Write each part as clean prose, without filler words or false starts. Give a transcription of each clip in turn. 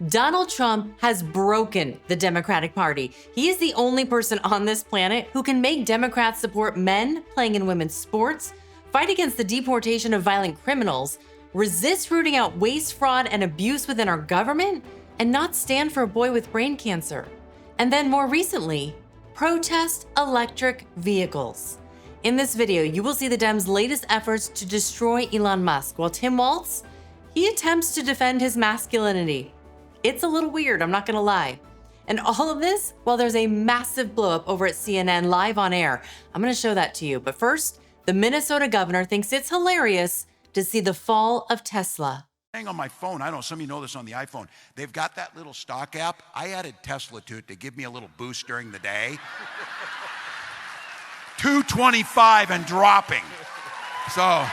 Donald Trump has broken the Democratic Party. He is the only person on this planet who can make Democrats support men playing in women's sports, fight against the deportation of violent criminals, resist rooting out waste, fraud, and abuse within our government, and not stand for a boy with brain cancer. And then more recently, protest electric vehicles. In this video, you will see the Dems' latest efforts to destroy Elon Musk, while Tim Walz, he attempts to defend his masculinity. It's a little weird, I'm not gonna lie. And all of this while there's a massive blowup over at CNN live on air. I'm gonna show that to you. But first, the Minnesota governor thinks it's hilarious to see the fall of Tesla. On my phone, I don't know, some of you know this on the iPhone, they've got that little stock app. I added Tesla to it to give me a little boost during the day. 225 and dropping. So,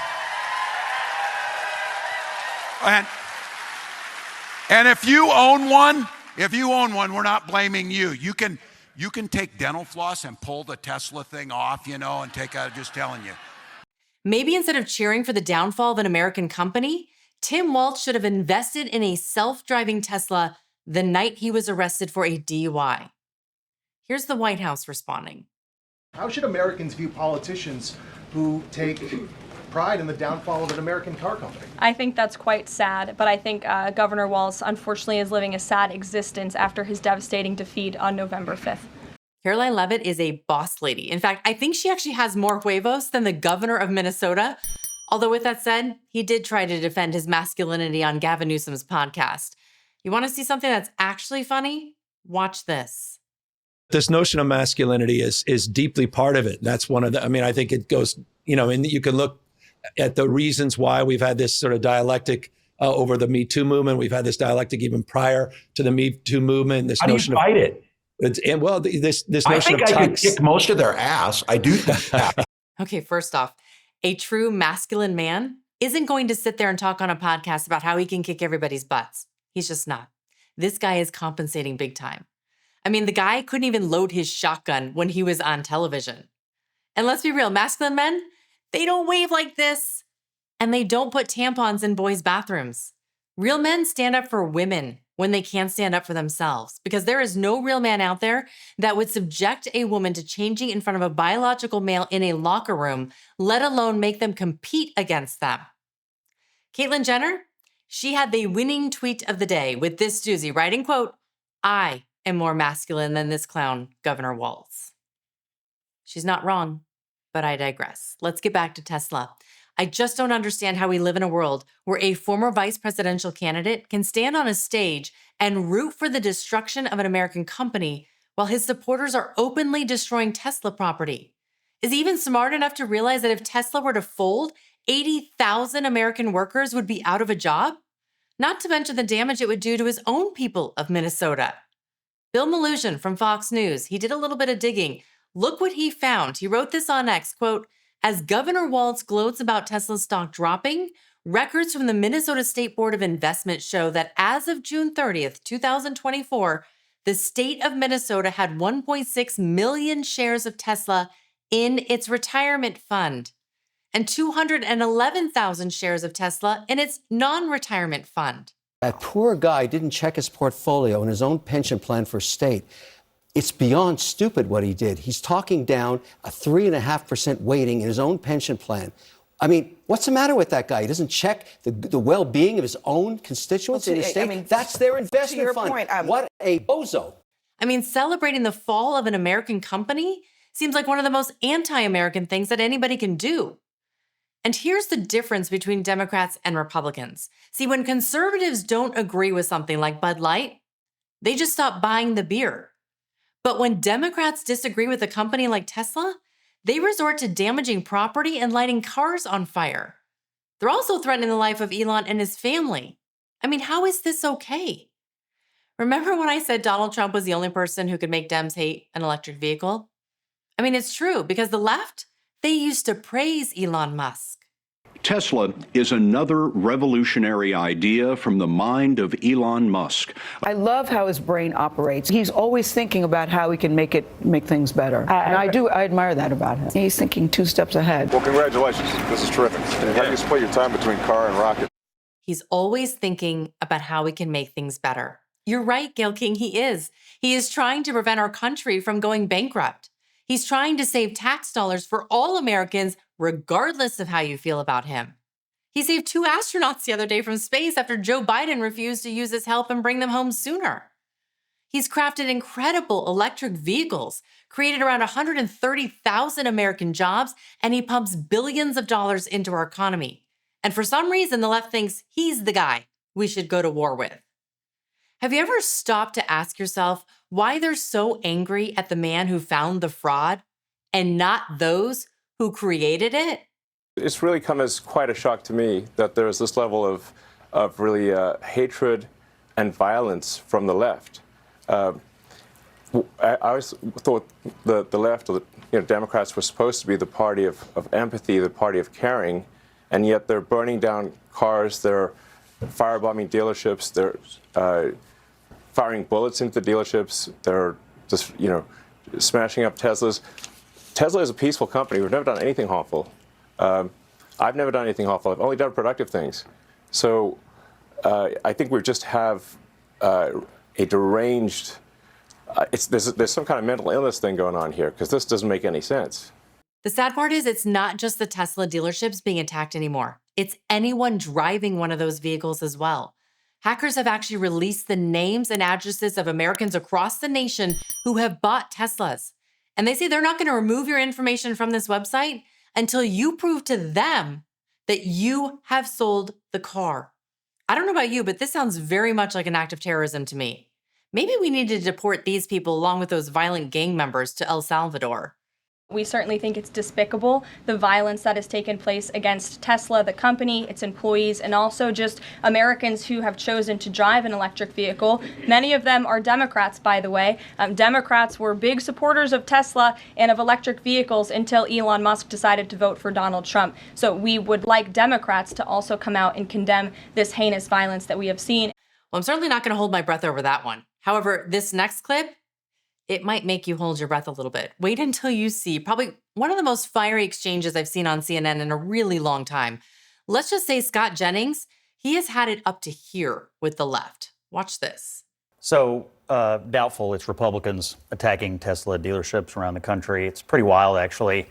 and if you own one, we're not blaming you. You can take dental floss and pull the Tesla thing off, and take out, just telling you. Maybe instead of cheering for the downfall of an American company, Tim Walz should have invested in a self-driving Tesla the night he was arrested for a DUI. Here's the White House responding. How should Americans view politicians who take pride in the downfall of an American car company? I think that's quite sad, but I think Governor Walz unfortunately is living a sad existence after his devastating defeat on November 5th. Caroline Leavitt is a boss lady. In fact, I think she actually has more huevos than the governor of Minnesota. Although with that said, he did try to defend his masculinity on Gavin Newsom's podcast. You want to see something that's actually funny? Watch this. This notion of masculinity is deeply part of it. That's one of the, I think it goes, and you can look at the reasons why we've had this sort of dialectic over the Me Too movement. We've had this dialectic even prior to the Me Too movement. This How notion do you fight it? This notion I think of I could kick most of their ass. I do think that. Okay, first off, a true masculine man isn't going to sit there and talk on a podcast about how he can kick everybody's butts. He's just not. This guy is compensating big time. The guy couldn't even load his shotgun when he was on television. And let's be real, masculine men, they don't wave like this. And they don't put tampons in boys' bathrooms. Real men stand up for women when they can't stand up for themselves, because there is no real man out there that would subject a woman to changing in front of a biological male in a locker room, let alone make them compete against them. Caitlyn Jenner, she had the winning tweet of the day with this doozy, writing, quote, "I am more masculine than this clown, Governor Walz." She's not wrong, but I digress. Let's get back to Tesla. I just don't understand how we live in a world where a former vice presidential candidate can stand on a stage and root for the destruction of an American company while his supporters are openly destroying Tesla property. Is he even smart enough to realize that if Tesla were to fold, 80,000 American workers would be out of a job? Not to mention the damage it would do to his own people of Minnesota. Bill Melugin from Fox News, he did a little bit of digging. Look what he found. He wrote this on X, quote, "As Governor Walz gloats about Tesla's stock dropping, records from the Minnesota State Board of Investment show that as of June 30th, 2024, the state of Minnesota had 1.6 million shares of Tesla in its retirement fund and 211,000 shares of Tesla in its non-retirement fund." That poor guy didn't check his portfolio and his own pension plan for state. It's beyond stupid what he did. He's talking down a 3.5% weighting in his own pension plan. What's the matter with that guy? He doesn't check the well-being of his own constituents in his state. That's their investment fund. What a bozo. Celebrating the fall of an American company seems like one of the most anti-American things that anybody can do. And here's the difference between Democrats and Republicans. See, when conservatives don't agree with something like Bud Light, they just stop buying the beer. But when Democrats disagree with a company like Tesla, they resort to damaging property and lighting cars on fire. They're also threatening the life of Elon and his family. How is this okay? Remember when I said Donald Trump was the only person who could make Dems hate an electric vehicle? It's true, because the left, they used to praise Elon Musk. Tesla is another revolutionary idea from the mind of Elon Musk. I love how his brain operates. He's always thinking about how he can make things better. And I admire that about him. He's thinking 2 steps ahead. Well, congratulations. This is terrific. And how do you split your time between car and rocket? He's always thinking about how we can make things better. You're right, Gayle King, he is. He is trying to prevent our country from going bankrupt. He's trying to save tax dollars for all Americans, regardless of how you feel about him. He saved 2 astronauts the other day from space after Joe Biden refused to use his help and bring them home sooner. He's crafted incredible electric vehicles, created around 130,000 American jobs, and he pumps billions of dollars into our economy. And for some reason, the left thinks he's the guy we should go to war with. Have you ever stopped to ask yourself why they're so angry at the man who found the fraud and not those who created it? It's really come as quite a shock to me that there's this level of really hatred and violence from the left. I always thought the left, or Democrats, were supposed to be the party of empathy, the party of caring, and yet they're burning down cars, they're firebombing dealerships, they're firing bullets into dealerships, they're just smashing up Teslas. Tesla is a peaceful company. We've never done anything harmful. I've never done anything harmful. I've only done productive things. So I think we just have a deranged. There's some kind of mental illness thing going on here, because this doesn't make any sense. The sad part is it's not just the Tesla dealerships being attacked anymore. It's anyone driving one of those vehicles as well. Hackers have actually released the names and addresses of Americans across the nation who have bought Teslas. And they say they're not going to remove your information from this website until you prove to them that you have sold the car. I don't know about you, but this sounds very much like an act of terrorism to me. Maybe we need to deport these people along with those violent gang members to El Salvador. We certainly think it's despicable, the violence that has taken place against Tesla, the company, its employees, and also just Americans who have chosen to drive an electric vehicle. Many of them are Democrats, by the way. Democrats were big supporters of Tesla and of electric vehicles until Elon Musk decided to vote for Donald Trump. So we would like Democrats to also come out and condemn this heinous violence that we have seen. Well, I'm certainly not going to hold my breath over that one. However, this next clip, it might make you hold your breath a little bit. Wait until you see probably one of the most fiery exchanges I've seen on CNN in a really long time. Let's just say Scott Jennings, he has had it up to here with the left. Watch this. So doubtful it's Republicans attacking Tesla dealerships around the country. It's pretty wild, actually.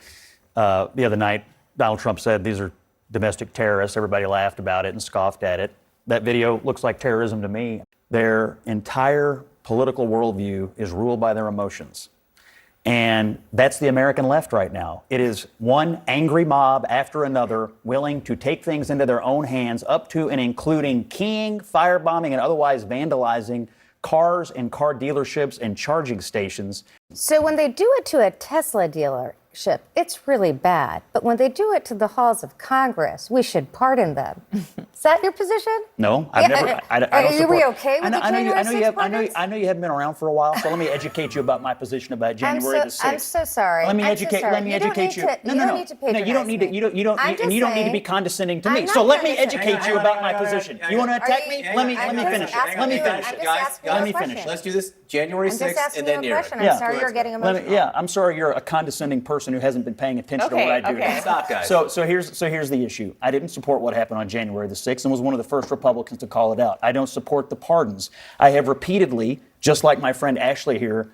The other night, Donald Trump said these are domestic terrorists. Everybody laughed about it and scoffed at it. That video looks like terrorism to me. Their entire political worldview is ruled by their emotions. And that's the American left right now. It is one angry mob after another willing to take things into their own hands, up to and including keying, firebombing, and otherwise vandalizing cars and car dealerships and charging stations. So when they do it to a Tesla dealership, it's really bad. But when they do it to the halls of Congress, we should pardon them. Is that your position? No, I've never. I don't support. Are we okay with the January 6th pardons? I know you haven't been around for a while, so let me educate you about my position about January the 6th. I'm so sorry. Let me educate you. No, you don't need to patronize you don't need to. You don't need to be condescending to me. So let me educate you about my position. You want to attack me? Let me finish. Let me finish. Let me finish. Let's do this January 6th and then near it. I'm sorry you're getting emotional. Yeah, I'm sorry you're a condescending person who hasn't been paying attention to what I do. Okay. Stop, guys. So here's the issue. I didn't support what happened on January the 6th and was one of the first Republicans to call it out. I don't support the pardons. I have repeatedly, just like my friend Ashley here,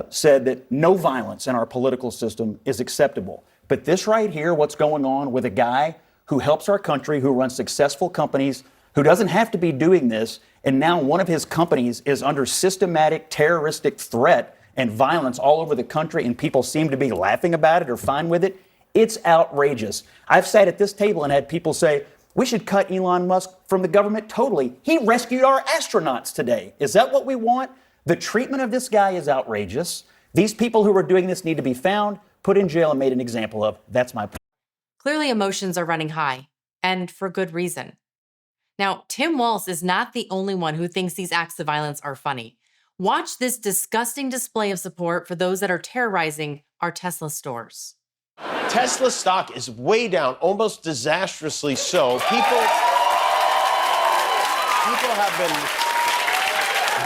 said that no violence in our political system is acceptable. But this right here, what's going on with a guy who helps our country, who runs successful companies, who doesn't have to be doing this, and now one of his companies is under systematic terroristic threat and violence all over the country, and people seem to be laughing about it or fine with it. It's outrageous. I've sat at this table and had people say, we should cut Elon Musk from the government totally. He rescued our astronauts today. Is that what we want? The treatment of this guy is outrageous. These people who are doing this need to be found, put in jail, and made an example of. That's my point. Clearly, emotions are running high, and for good reason. Now, Tim Walz is not the only one who thinks these acts of violence are funny. Watch this disgusting display of support for those that are terrorizing our Tesla stores. Tesla stock is way down, almost disastrously so. People have been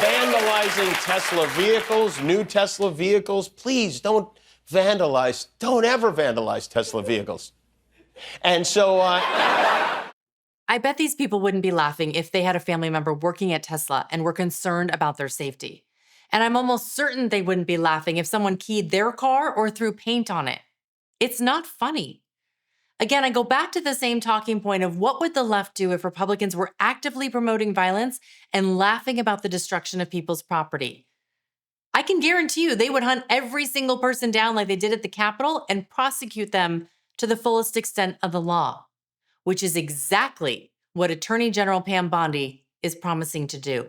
vandalizing Tesla vehicles, new Tesla vehicles. Please don't vandalize. Don't ever vandalize Tesla vehicles. And so... I bet these people wouldn't be laughing if they had a family member working at Tesla and were concerned about their safety. And I'm almost certain they wouldn't be laughing if someone keyed their car or threw paint on it. It's not funny. Again, I go back to the same talking point of what would the left do if Republicans were actively promoting violence and laughing about the destruction of people's property? I can guarantee you they would hunt every single person down like they did at the Capitol and prosecute them to the fullest extent of the law, which is exactly what Attorney General Pam Bondi is promising to do.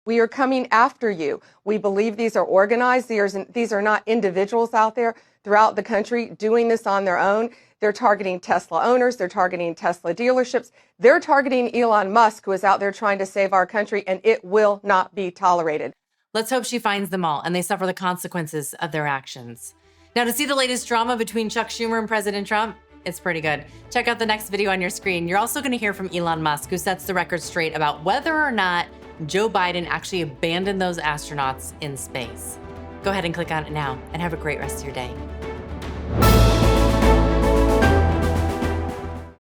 We are coming after you. We believe these are organized. These are not individuals out there throughout the country doing this on their own. They're targeting Tesla owners. They're targeting Tesla dealerships. They're targeting Elon Musk, who is out there trying to save our country, and it will not be tolerated. Let's hope she finds them all and they suffer the consequences of their actions. Now, to see the latest drama between Chuck Schumer and President Trump, it's pretty good. Check out the next video on your screen. You're also going to hear from Elon Musk, who sets the record straight about whether or not Joe Biden actually abandoned those astronauts in space. Go ahead and click on it now and have a great rest of your day.